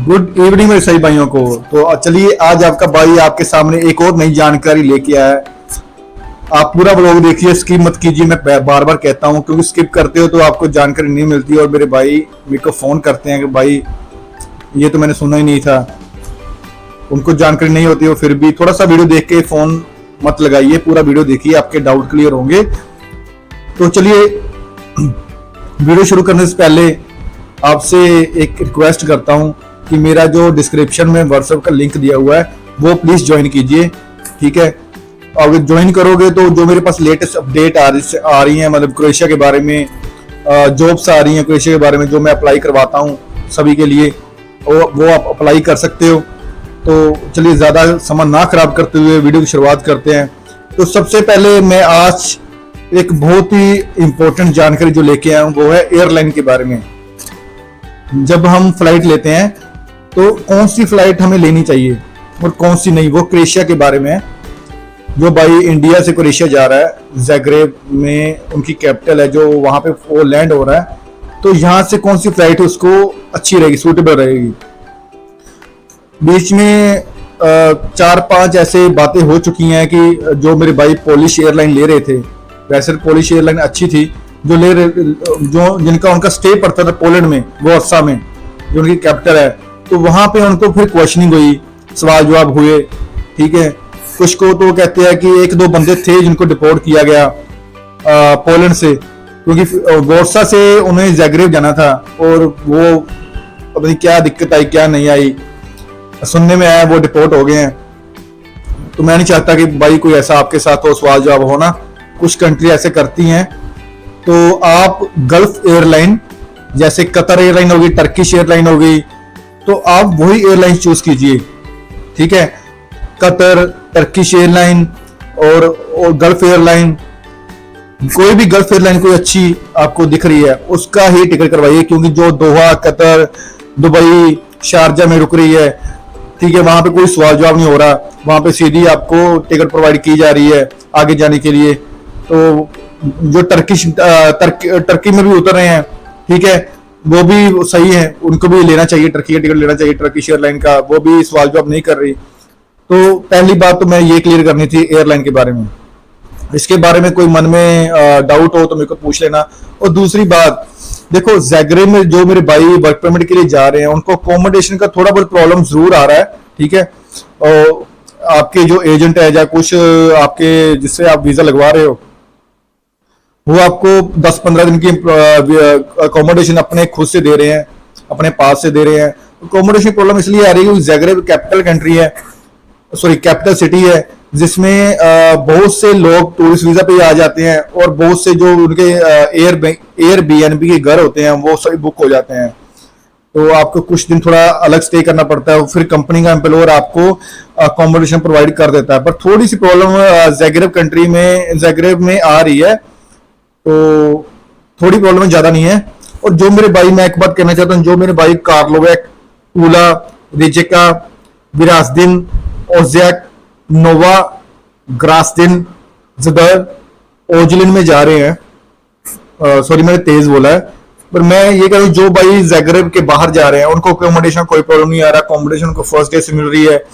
Good evening मेरे सही भाइयों को। तो चलिए आज आपका भाई आपके सामने एक और नई जानकारी लेके आया है। आप पूरा ब्लॉग देखिए, स्किप मत कीजिए। मैं बार बार कहता हूँ क्योंकि स्किप करते हो तो आपको जानकारी नहीं मिलती। और मेरे भाई मेरे को फोन करते हैं कि भाई ये तो मैंने सुना ही नहीं था, उनको जानकारी नहीं होती हो। फिर भी थोड़ा सा वीडियो देख के फोन मत लगाइए, पूरा वीडियो देखिए, आपके डाउट क्लियर होंगे। तो चलिए वीडियो शुरू करने से पहले आपसे एक रिक्वेस्ट करता हूं कि मेरा जो डिस्क्रिप्शन में व्हाट्सएप का लिंक दिया हुआ है वो प्लीज ज्वाइन कीजिए, ठीक है। अगर ज्वाइन करोगे तो जो मेरे पास लेटेस्ट अपडेट आ रही है, मतलब क्रोएशिया के बारे में, जॉब्स आ रही हैं क्रोएशिया के बारे में जो मैं अप्लाई करवाता हूँ सभी के लिए, वो आप अप्लाई कर सकते हो। तो चलिए ज़्यादा समय ना खराब करते हुए वीडियो की शुरुआत करते हैं। तो सबसे पहले मैं आज एक बहुत ही इम्पोर्टेंट जानकारी जो लेके आया हूँ वो है एयरलाइन के बारे में। जब हम फ्लाइट लेते हैं तो कौन सी फ्लाइट हमें लेनी चाहिए और कौन सी नहीं, वो क्रोएशिया के बारे में है। जो भाई इंडिया से क्रोएशिया जा रहा है, ज़ाग्रेब में उनकी कैपिटल है, जो वहाँ पे वो लैंड हो रहा है, तो यहाँ से कौन सी फ्लाइट उसको अच्छी रहेगी, सूटेबल रहेगी। बीच में 4-5 ऐसे बातें हो चुकी हैं कि जो मेरे भाई पोलिश एयरलाइन ले रहे थे, वैसे पोलिश एयरलाइन अच्छी थी, जो जिनका उनका स्टे पड़ता था पोलैंड में, वॉर्सा में जो उनकी कैपिटल है, तो वहां पे उनको फिर क्वेश्चनिंग हुई, सवाल जवाब हुए, ठीक है। कुछ को तो कहते हैं कि 1-2 बंदे थे जिनको डिपोर्ट किया गया पोलैंड से, क्योंकि वॉर्सा से उन्हें ज़ाग्रेब जाना था और वो पता नहीं क्या दिक्कत आई क्या नहीं आई, सुनने में आया वो डिपोर्ट हो गए हैं। तो मैं नहीं चाहता कि भाई कोई ऐसा आपके साथ हो, सवाल जवाब होना। कुछ कंट्री ऐसे करती हैं, तो आप गल्फ एयरलाइन जैसे कतर एयरलाइन होगी, टर्किश एयरलाइन होगी, तो आप वही एयरलाइन चूज कीजिए, ठीक है। कतर, टर्किश एयरलाइन और गल्फ एयरलाइन, कोई भी गल्फ एयरलाइन कोई अच्छी आपको दिख रही है उसका ही टिकट करवाइए, क्योंकि जो दोहा, कतर, दुबई, शारजा में रुक रही है, ठीक है, वहां पे कोई सवाल जवाब नहीं हो रहा, वहां पे सीधी आपको टिकट प्रोवाइड की जा रही है आगे जाने के लिए। तो जो टर्की में भी उतर रहे हैं, ठीक है, वो भी सही है, उनको भी लेना चाहिए, टर्की का टिकट लेना चाहिए टर्किश एयरलाइन का, वो भी सवाल जवाब नहीं कर रही। तो पहली बात तो मैं ये क्लियर करनी थी एयरलाइन के बारे में। इसके बारे में कोई मन में डाउट हो तो मेरे को पूछ लेना। और दूसरी बात, देखो ज़ाग्रेब में जो मेरे भाई वर्क परमिट के लिए जा रहे हैं उनको अकोमोडेशन का थोड़ा बहुत प्रॉब्लम जरूर आ रहा है, ठीक है। और आपके जो एजेंट है या कुछ आपके जिससे आप वीजा लगवा रहे हो, वो आपको 10-15 दिन की अकोमोडेशन अपने खुद से दे रहे हैं, अपने पास से दे रहे हैं। अकोमोडेशन प्रॉब्लम इसलिए आ रही है, ज़ाग्रेब कैपिटल कंट्री है, सॉरी कैपिटल सिटी है, जिसमें बहुत से लोग टूरिस्ट वीजा पे आ जाते हैं और बहुत से जो उनके एयरबीएनबी के घर होते हैं वो सभी बुक हो जाते हैं। तो आपको कुछ दिन थोड़ा अलग स्टे करना पड़ता है, फिर कंपनी का एम्प्लॉयर आपको अकोमोडेशन प्रोवाइड कर देता है। पर थोड़ी सी प्रॉब्लम ज़ाग्रेब में आ रही है, तो थोड़ी प्रॉब्लम ज्यादा नहीं है। और जो मेरे भाई, मैं एक बात कहना चाहता हूँ, जो मेरे भाई कार्लोवैक, टूला, रिजेका, विरासदिन, ओज़ेक, नोवा, ग्रासदिन, ज़दर, ओजलिन में जा रहे हैं, सॉरी मैंने तेज बोला है, पर मैं ये कह रहा हूँ जो भाई ज़ाग्रेब के बाहर जा रहे हैं उनको अकोमोडेशन कोई प्रॉब्लम नहीं आ रहा, अकोमोडेशन को फर्स्ट डे से मिल रही है।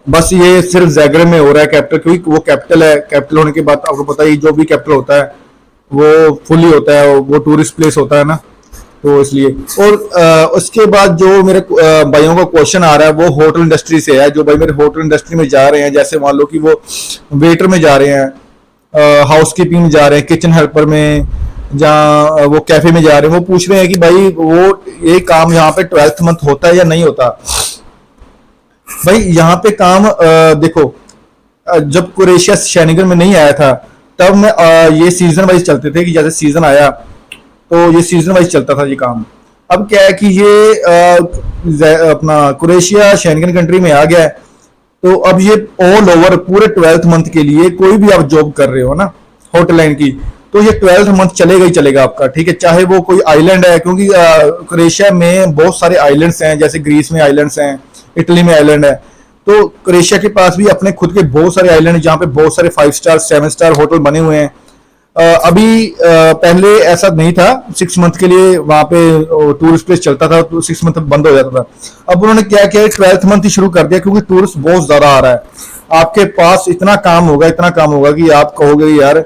बस ये सिर्फ ज़ाग्रेब में हो रहा है कैपिटल, क्योंकि वो कैपिटल है, कैपिटल होने के बाद आपको पता ही जो भी कैपिटल होता है वो फुली होता है, वो टूरिस्ट प्लेस होता है ना, तो इसलिए। और उसके बाद जो मेरे भाइयों का क्वेश्चन आ रहा है वो होटल इंडस्ट्री से है। जो भाई मेरे होटल इंडस्ट्री में जा रहे हैं, जैसे मान लो कि वो वेटर में जा रहे हैं, हाउस कीपिंग में जा रहे हैं, किचन हेल्पर में, जहाँ वो कैफे में जा रहे हैं, वो पूछ रहे हैं कि भाई वो ये काम यहाँ पे 12th मंथ होता है या नहीं होता। भाई यहाँ पे काम देखो, जब क्रोएशिया शेंगन में नहीं आया था तब मैं ये सीजन वाइज चलते थे, कि जैसे सीजन आया तो ये सीजन वाइज चलता था ये काम। अब क्या है कि ये अपना क्रोएशिया शेंगन कंट्री में आ गया है, तो अब ये ऑल ओवर पूरे 12th मंथ के लिए कोई भी आप जॉब कर रहे हो ना होटल लाइन की, तो ये 12th मंथ चलेगा ही चलेगा आपका, ठीक है। चाहे वो कोई आइलैंड है, क्योंकि क्रोएशिया में बहुत सारे आइलैंड्स हैं, जैसे ग्रीस में आइलैंड्स हैं, इटली में आइलैंड है, तो क्रोएशिया के पास भी अपने खुद के बहुत सारे आइलैंड जहाँ पे बहुत सारे 5 स्टार 7 स्टार होटल बने हुए हैं। अभी पहले ऐसा नहीं था, 6 मंथ के लिए वहां पे टूरिस्ट प्लेस चलता था, तो 6 मंथ बंद हो जाता था। अब उन्होंने क्या किया, 12th मंथ ही शुरू कर दिया, क्योंकि टूरिस्ट बहुत ज्यादा आ रहा है। आपके पास इतना काम होगा, इतना काम होगा कि आप कहोगे यार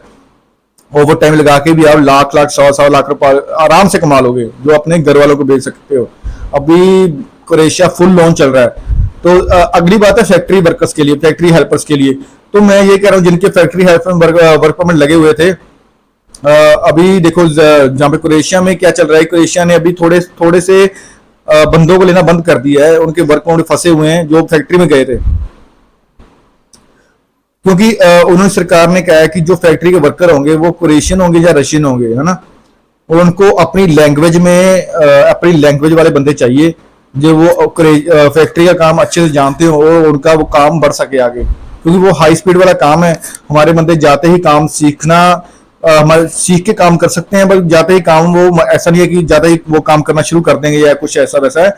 ओवर टाइम लगा के भी आप लाख लाख 100 लाख रुपए आराम से कमा लोगे, जो अपने घर वालों को बेच सकते हो। अभी क्रोएशिया फुल लॉन्च चल रहा है। तो अगली बात है फैक्ट्री वर्कर्स के लिए, फैक्ट्री हेल्पर्स के लिए। तो मैं ये कह रहा हूँ जिनके फैक्ट्री हेल्पर वर्क परमिट लगे हुए थे, अभी देखो जहाँ पे क्रोएशिया में क्या चल रहा है, क्रोएशिया ने अभी थोड़े थोड़े से बंदों को लेना बंद कर दिया है, उनके वर्क परमिट फंसे हुए हैं जो फैक्ट्री में गए थे। क्योंकि उन्होंने सरकार ने कहा है कि जो फैक्ट्री के वर्कर होंगे वो क्रोएशियन होंगे या रशियन होंगे, है ना, और उनको अपनी लैंग्वेज में अपनी लैंग्वेज वाले बंदे चाहिए, जो वो फैक्ट्री का काम अच्छे से जानते हो और उनका वो काम बढ़ सके आगे, क्योंकि वो हाई स्पीड वाला काम है। हमारे बंदे जाते ही काम सीखना, हमारे सीख के काम कर सकते हैं, बल्कि जाते ही काम, वो ऐसा नहीं है कि जाते ही वो काम करना शुरू कर देंगे या कुछ ऐसा वैसा है,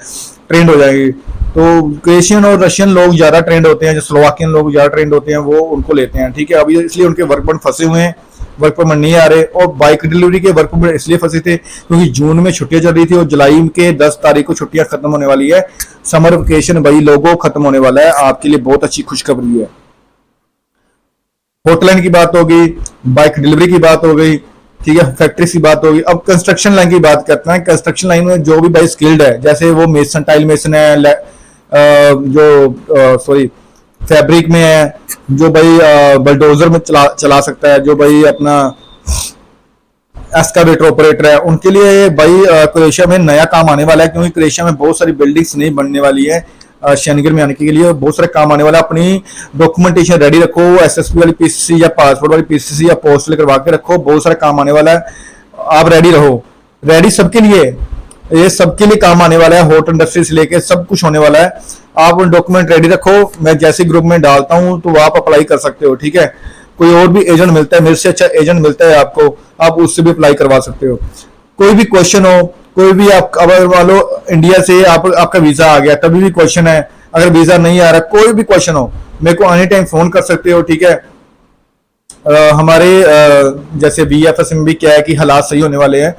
ट्रेंड हो जाएंगे। तो क्रोएशियन और रशियन लोग ज्यादा ट्रेंड होते हैं, जो स्लोवाकियन लोग ज्यादा ट्रेंड होते हैं, वो उनको लेते हैं, ठीक है। अभी इसलिए उनके वर्क परमिट फंसे हुए हैं, वर्क परमिट नहीं आ रहे। और बाइक डिलीवरी के वर्क परमिट इसलिए फंसे थे क्योंकि जून में छुट्टियां चल रही थी और जुलाई के 10 तारीख को छुट्टियां खत्म होने वाली है। समर वेकेशन भाई लोगों खत्म होने वाला है, आपके लिए बहुत अच्छी खुशखबरी है। होटल लाइन की बात हो गई, बाइक डिलीवरी की बात हो गई, ठीक है, फैक्ट्री की बात होगी। अब कंस्ट्रक्शन लाइन की बात करते हैं। कंस्ट्रक्शन लाइन में जो भी भाई स्किल्ड है, जैसे वो मेसन, टाइल मेसन है, सॉरी फैब्रिक में है, जो भाई बलडोजर में चला सकता है, जो भाई अपना एस्कावेटर ऑपरेटर है, उनके लिए भाई क्रोएशिया में नया काम आने वाला है। क्योंकि क्रोएशिया में बहुत सारी बिल्डिंग्स नहीं बनने वाली है, शेंगेन में आने के लिए बहुत सारे काम आने वाला है। अपनी डॉक्यूमेंटेशन रेडी रखो, एसएसपी वाली पीसीसी या पासपोर्ट वाली पीसीसी या पोस्टल करवा के रखो, बहुत सारे काम आने वाला है। आप रेडी रहो, रेडी सबके लिए, ये सबके लिए काम आने वाला है। होटल इंडस्ट्री से लेके सब कुछ होने वाला है। आप डॉक्यूमेंट रेडी रखो, मैं जैसे ग्रुप में डालता हूं तो आप अप्लाई कर सकते हो, ठीक है। कोई और भी एजेंट मिलता है, मेरे से अच्छा एजेंट मिलता है आपको, आप उससे भी अप्लाई करवा सकते हो। कोई भी क्वेश्चन हो, कोई भी आप, अगर मान लो इंडिया से आपका वीजा आ गया तभी भी क्वेश्चन है, अगर वीजा नहीं आ रहा, कोई भी क्वेश्चन हो मेरे को एनी टाइम फोन कर सकते हो, ठीक है। हमारे जैसे वीएफएस में भी क्या है कि हालात सही होने वाले हैं,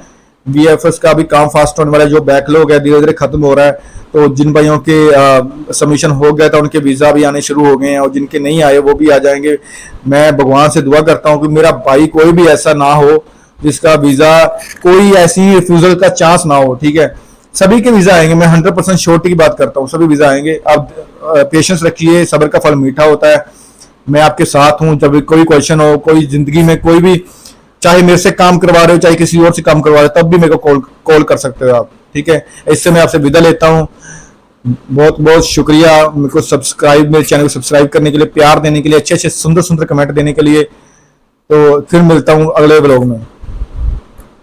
वीएफएस का भी काम फास्ट होने वाला है। जो बैकलॉग है धीरे धीरे खत्म हो रहा है, तो जिन भाइयों के सबमिशन हो गया था उनके वीजा भी आने शुरू हो गए हैं, और जिनके नहीं आए वो भी आ जाएंगे। मैं भगवान से दुआ करता हूँ कि मेरा भाई कोई भी ऐसा ना हो जिसका वीजा, कोई ऐसी रिफ्यूजल का चांस ना हो, ठीक है। सभी के वीजा आएंगे, मैं 100% श्योरिटी की बात करता हूँ, सभी वीजा आएंगे। आप पेशेंस रखिए, सब्र का फल मीठा होता है। मैं आपके साथ हूँ, जब कोई क्वेश्चन हो, कोई जिंदगी में कोई भी, चाहे मेरे से काम करवा रहे हो चाहे किसी और से काम करवा रहे हो, तब भी मेरे को कॉल कर सकते हो आप, ठीक है। इससे मैं आपसे विदा लेता हूँ। बहुत बहुत शुक्रिया मेरे को सब्सक्राइब, मेरे चैनल को सब्सक्राइब करने के लिए, प्यार देने के लिए, अच्छे अच्छे सुंदर सुंदर कमेंट देने के लिए। तो फिर मिलता हूँ अगले ब्लॉग में।